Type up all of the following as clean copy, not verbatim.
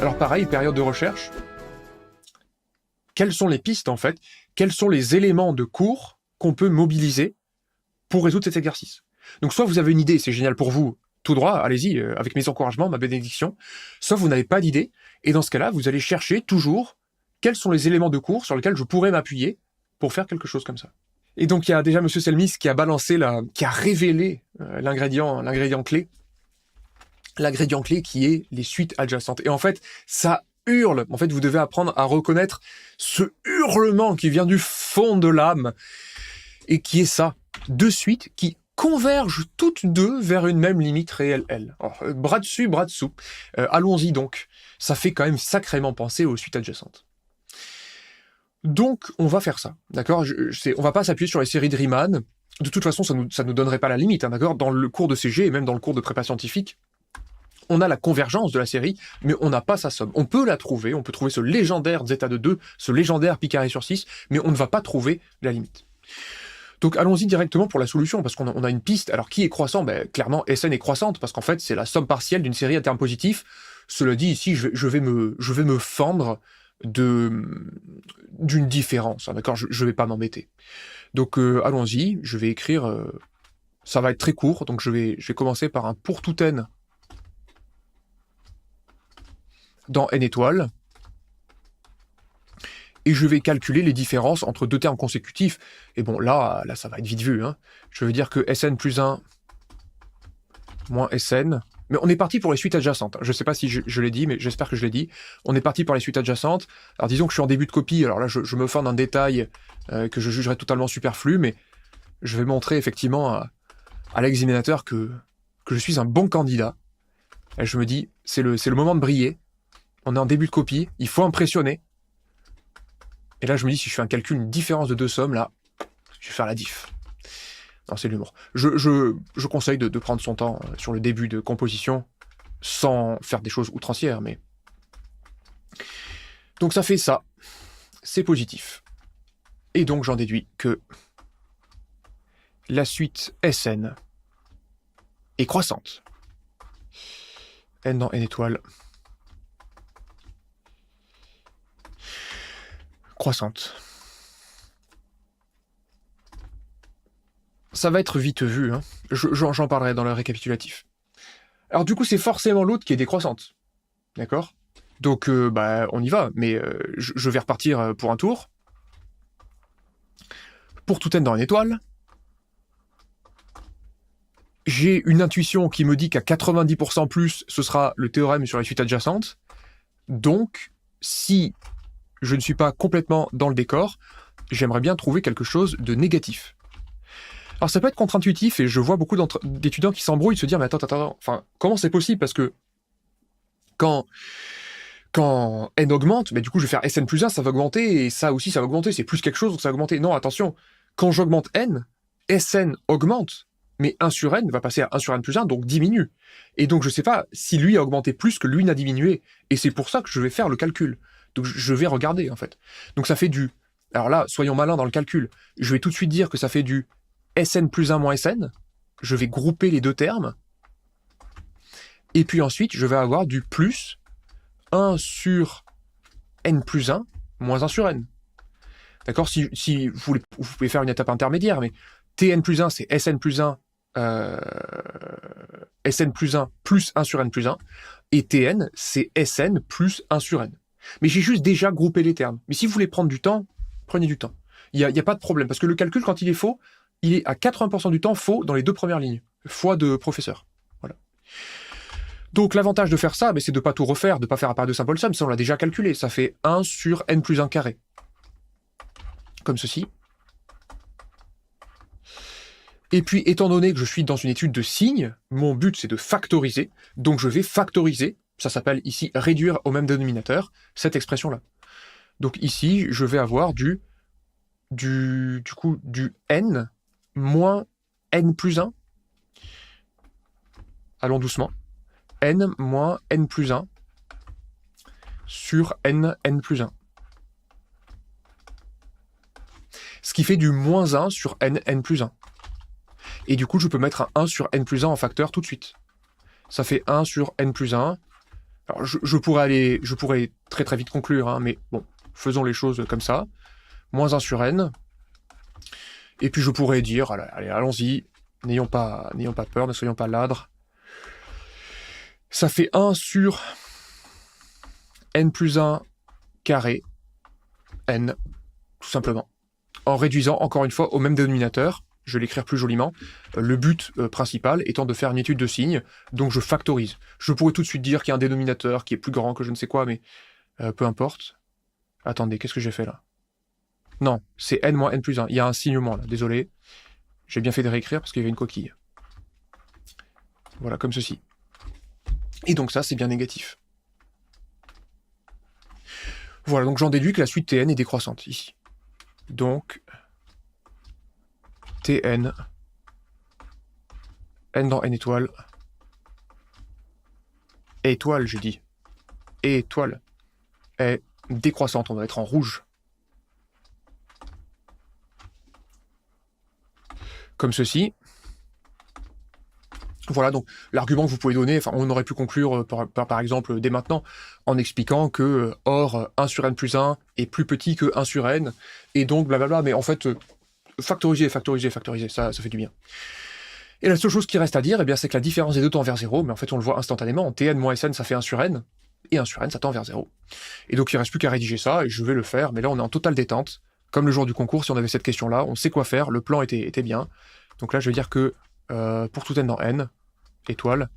Alors pareil, période de recherche. Quelles sont les pistes en fait? Quels sont les éléments de cours qu'on peut mobiliser pour résoudre cet exercice? Donc soit vous avez une idée, c'est génial pour vous, tout droit, allez-y, avec mes encouragements, ma bénédiction. Soit vous n'avez pas d'idée, et dans ce cas-là, vous allez chercher toujours quels sont les éléments de cours sur lesquels je pourrais m'appuyer pour faire quelque chose comme ça. Et donc il y a déjà Monsieur Selmis qui a balancé, qui a révélé l'ingrédient clé. L'ingrédient clé qui est les suites adjacentes. Et en fait, ça hurle. En fait, vous devez apprendre à reconnaître ce hurlement qui vient du fond de l'âme et qui est ça. Deux suites qui convergent toutes deux vers une même limite réelle, L. Alors, bras dessus, bras dessous. Allons-y donc. Ça fait quand même sacrément penser aux suites adjacentes. Donc, on va faire ça, d'accord? On va pas s'appuyer sur les séries de Riemann. De toute façon, ça nous donnerait pas la limite, hein, d'accord? Dans le cours de CG et même dans le cours de prépa scientifique, on a la convergence de la série, mais on n'a pas sa somme. On peut la trouver, on peut trouver ce légendaire zeta de 2, ce légendaire pi carré sur 6, mais on ne va pas trouver la limite. Donc allons-y directement pour la solution, parce qu'on a une piste. Alors qui est croissant? Clairement, Sn est croissante, parce qu'en fait, c'est la somme partielle d'une série à terme positif. Cela dit, ici, je vais me fendre d'une différence, hein, d'accord? Je vais pas m'embêter. Donc allons-y, je vais écrire... ça va être très court, donc je vais commencer par un pour tout n dans n étoiles, et je vais calculer les différences entre deux termes consécutifs. Et bon, là ça va être vite vu, hein. Je veux dire que Sn plus 1 moins Sn... Mais on est parti pour les suites adjacentes. Je ne sais pas si je l'ai dit, mais j'espère que je l'ai dit. On est parti pour les suites adjacentes. Alors disons que je suis en début de copie, alors là je me fends d'un détail que je jugerais totalement superflu, mais je vais montrer effectivement à l'examinateur que je suis un bon candidat. Et je me dis, c'est le moment de briller. On est en début de copie, il faut impressionner. Et là je me dis, si je fais un calcul, une différence de deux sommes, là, je vais faire la diff. Non, c'est l'humour. Je conseille de prendre son temps sur le début de composition sans faire des choses outrancières, mais... Donc ça fait ça. C'est positif. Et donc j'en déduis que la suite Sn est croissante. N dans n étoiles. Croissante. Ça va être vite vu, hein. J'en parlerai dans le récapitulatif. Alors du coup, c'est forcément l'autre qui est décroissante. D'accord? Donc, on y va, mais je vais repartir pour un tour. Pour tout n dans une étoile. J'ai une intuition qui me dit qu'à 90% plus, ce sera le théorème sur les suites adjacentes. Donc, si je ne suis pas complètement dans le décor, j'aimerais bien trouver quelque chose de négatif. Alors ça peut être contre-intuitif, et je vois beaucoup d'étudiants qui s'embrouillent, se dire, mais attends, enfin, comment c'est possible? Parce que quand n augmente, du coup je vais faire Sn plus 1, ça va augmenter, et ça aussi ça va augmenter, c'est plus quelque chose, donc ça va augmenter. Non, attention, quand j'augmente n, Sn augmente, mais 1 sur n va passer à 1 sur n plus 1, donc diminue. Et donc je sais pas si lui a augmenté plus que lui n'a diminué, et c'est pour ça que je vais faire le calcul. Donc je vais regarder, en fait. Donc ça fait du... Alors là, soyons malins dans le calcul, je vais tout de suite dire que ça fait du Sn plus 1 moins Sn, je vais grouper les deux termes, et puis ensuite, je vais avoir du plus 1 sur n plus 1 moins 1 sur n. D'accord? Si vous pouvez faire une étape intermédiaire, mais Tn plus 1, c'est Sn plus 1, Sn plus 1 plus 1 sur n plus 1, et Tn, c'est Sn plus 1 sur n. Mais j'ai juste déjà groupé les termes. Mais si vous voulez prendre du temps, prenez du temps. Il n'y a pas de problème, parce que le calcul, quand il est faux, il est à 80% du temps faux dans les deux premières lignes. Foi de professeur. Voilà. Donc l'avantage de faire ça, c'est de ne pas tout refaire, de ne pas faire à part de symbole somme, ça on l'a déjà calculé. Ça fait 1 sur n plus 1 carré. Comme ceci. Et puis, étant donné que je suis dans une étude de signes, mon but c'est de factoriser. Donc je vais factoriser, ça s'appelle ici réduire au même dénominateur, cette expression-là. Donc ici, je vais avoir du n moins n plus 1. Allons doucement. N moins n plus 1 sur n plus 1. Ce qui fait du moins 1 sur n plus 1. Et du coup, je peux mettre un 1 sur n plus 1 en facteur tout de suite. Ça fait 1 sur n plus 1. Alors, je pourrais très très vite conclure, hein, mais bon, faisons les choses comme ça. Moins 1 sur n. Et puis je pourrais dire, allez, allons-y, n'ayons pas peur, ne soyons pas ladres. Ça fait 1 sur n plus 1 carré, n, tout simplement. En réduisant, encore une fois, au même dénominateur, je vais l'écrire plus joliment, le but principal étant de faire une étude de signes, donc je factorise. Je pourrais tout de suite dire qu'il y a un dénominateur qui est plus grand que je ne sais quoi, mais peu importe. Attendez, qu'est-ce que j'ai fait là? Non, c'est n moins n plus 1. Il y a un signe moins là, désolé. J'ai bien fait de réécrire parce qu'il y avait une coquille. Voilà, comme ceci. Et donc ça, c'est bien négatif. Voilà, donc j'en déduis que la suite Tn est décroissante, ici. Donc, Tn, n dans n étoile, étoile, j'ai dit, étoile, est décroissante, on va être en rouge. Comme ceci. Voilà, donc l'argument que vous pouvez donner, enfin, on aurait pu conclure par exemple dès maintenant en expliquant que or 1 sur n plus 1 est plus petit que 1 sur n, et donc blablabla, mais en fait, factoriser, ça fait du bien. Et la seule chose qui reste à dire, eh bien, c'est que la différence des deux tend vers 0, mais en fait on le voit instantanément, Tn moins Sn ça fait 1 sur n, et 1 sur n ça tend vers 0. Et donc il ne reste plus qu'à rédiger ça, et je vais le faire, mais là on est en totale détente, comme le jour du concours, si on avait cette question-là, on sait quoi faire, le plan était bien. Donc là je vais dire que pour tout n dans n, étoile,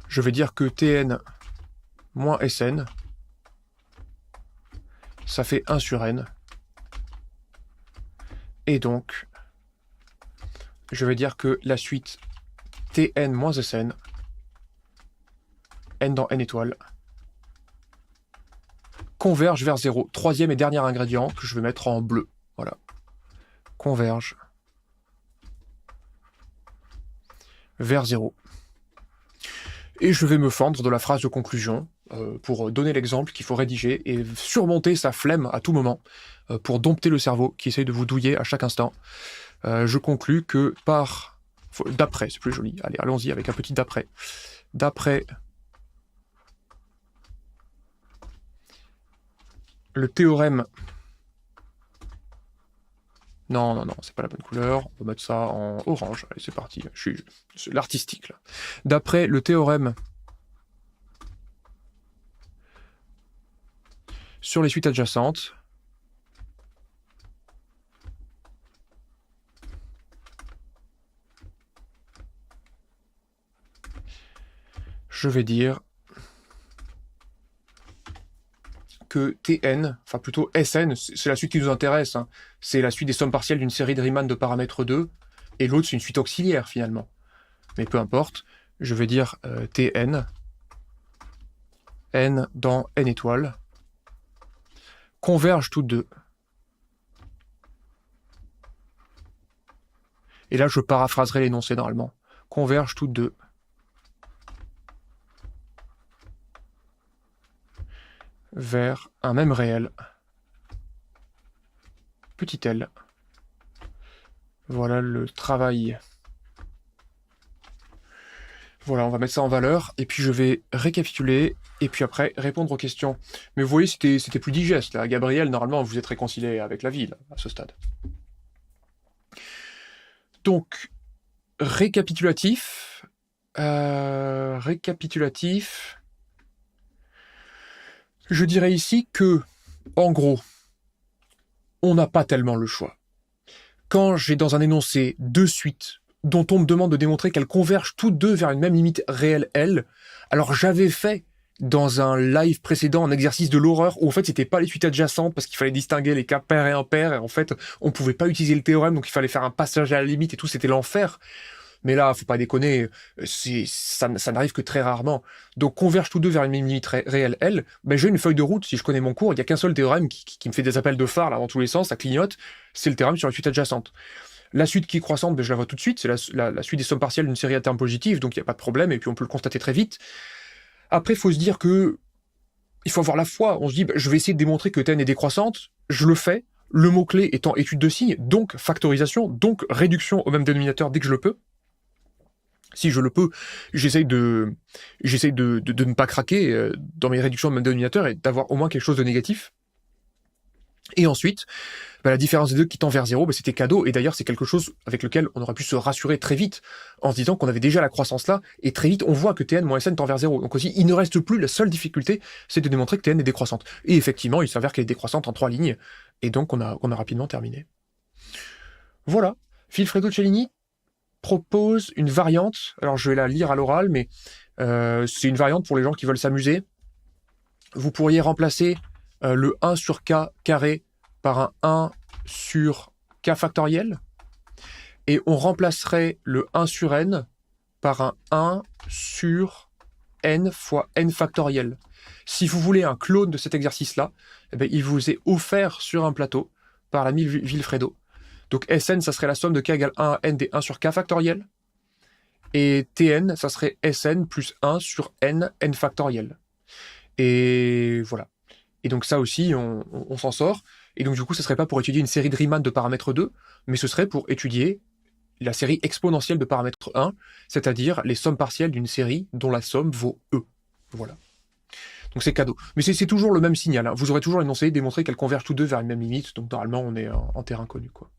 je vais dire que Tn moins Sn, ça fait 1 sur n. Et donc, je vais dire que la suite Tn moins Sn, n dans n étoile, converge vers 0. Troisième et dernier ingrédient que je vais mettre en bleu. Voilà. Converge vers 0. Et je vais me fendre de la phrase de conclusion pour donner l'exemple qu'il faut rédiger et surmonter sa flemme à tout moment pour dompter le cerveau qui essaye de vous douiller à chaque instant. Je conclus que d'après, c'est plus joli, allez, allons-y avec un petit d'après. D'après le théorème... Non, c'est pas la bonne couleur. On va mettre ça en orange. Allez, c'est parti. C'est l'artistique, là. D'après le théorème sur les suites adjacentes, je vais dire que Tn, enfin plutôt Sn, c'est la suite qui nous intéresse, hein. C'est la suite des sommes partielles d'une série de Riemann de paramètres 2, et l'autre c'est une suite auxiliaire finalement. Mais peu importe, je vais dire Tn, n dans n étoiles, convergent toutes deux. Et là je paraphraserai l'énoncé normalement. Convergent toutes deux. Vers un même réel. Petit l. Voilà le travail. Voilà, on va mettre ça en valeur, et puis je vais récapituler, et puis après répondre aux questions. Mais vous voyez, c'était plus digeste, là. Gabriel, normalement, vous êtes réconcilié avec la vie, là, à ce stade. Donc, récapitulatif. Je dirais ici que, en gros, on n'a pas tellement le choix. Quand j'ai dans un énoncé deux suites dont on me demande de démontrer qu'elles convergent toutes deux vers une même limite réelle L, alors j'avais fait dans un live précédent un exercice de l'horreur où en fait c'était pas les suites adjacentes parce qu'il fallait distinguer les cas pairs et impairs, et en fait on pouvait pas utiliser le théorème, donc il fallait faire un passage à la limite et tout, c'était l'enfer. Mais là, faut pas déconner, ça n'arrive que très rarement. Donc, convergent tous deux vers une même limite réelle L, ben, j'ai une feuille de route, si je connais mon cours, il n'y a qu'un seul théorème qui me fait des appels de phare, là, dans tous les sens, ça clignote, c'est le théorème sur la suite adjacente. La suite qui est croissante, ben, je la vois tout de suite, c'est la suite des sommes partielles d'une série à termes positifs, donc il n'y a pas de problème, et puis on peut le constater très vite. Après, il faut se dire que il faut avoir la foi. On se dit, ben, je vais essayer de démontrer que Tn est décroissante, je le fais, le mot-clé étant étude de signes, donc factorisation, donc réduction au même dénominateur dès que je le peux. Si je le peux, j'essaye de ne pas craquer dans mes réductions de mon dénominateur et d'avoir au moins quelque chose de négatif. Et ensuite, la différence des deux qui tend vers 0, c'était cadeau. Et d'ailleurs, c'est quelque chose avec lequel on aurait pu se rassurer très vite en se disant qu'on avait déjà la croissance là. Et très vite, on voit que Tn moins Sn tend vers 0. Donc aussi, il ne reste plus, la seule difficulté, c'est de démontrer que Tn est décroissante. Et effectivement, il s'avère qu'elle est décroissante en 3 lignes. Et donc, on a rapidement terminé. Voilà. Vilfredo Cellini propose une variante. Alors, je vais la lire à l'oral, mais c'est une variante pour les gens qui veulent s'amuser. Vous pourriez remplacer le 1 sur k carré par un 1 sur k factoriel, et on remplacerait le 1 sur n par un 1 sur n fois n factoriel. Si vous voulez un clone de cet exercice-là, il vous est offert sur un plateau par l'ami Vilfredo. Donc Sn, ça serait la somme de k égale 1 à n des 1 sur k factoriel, et Tn, ça serait Sn plus 1 sur n factoriel. Et voilà. Et donc ça aussi, on s'en sort. Et donc du coup, ce serait pas pour étudier une série de Riemann de paramètre 2, mais ce serait pour étudier la série exponentielle de paramètre 1, c'est-à-dire les sommes partielles d'une série dont la somme vaut E. Voilà. Donc c'est cadeau. Mais c'est toujours le même signal. Hein. Vous aurez toujours énoncé, démontré qu'elles convergent tous deux vers une même limite, donc normalement on est en terrain connu, quoi.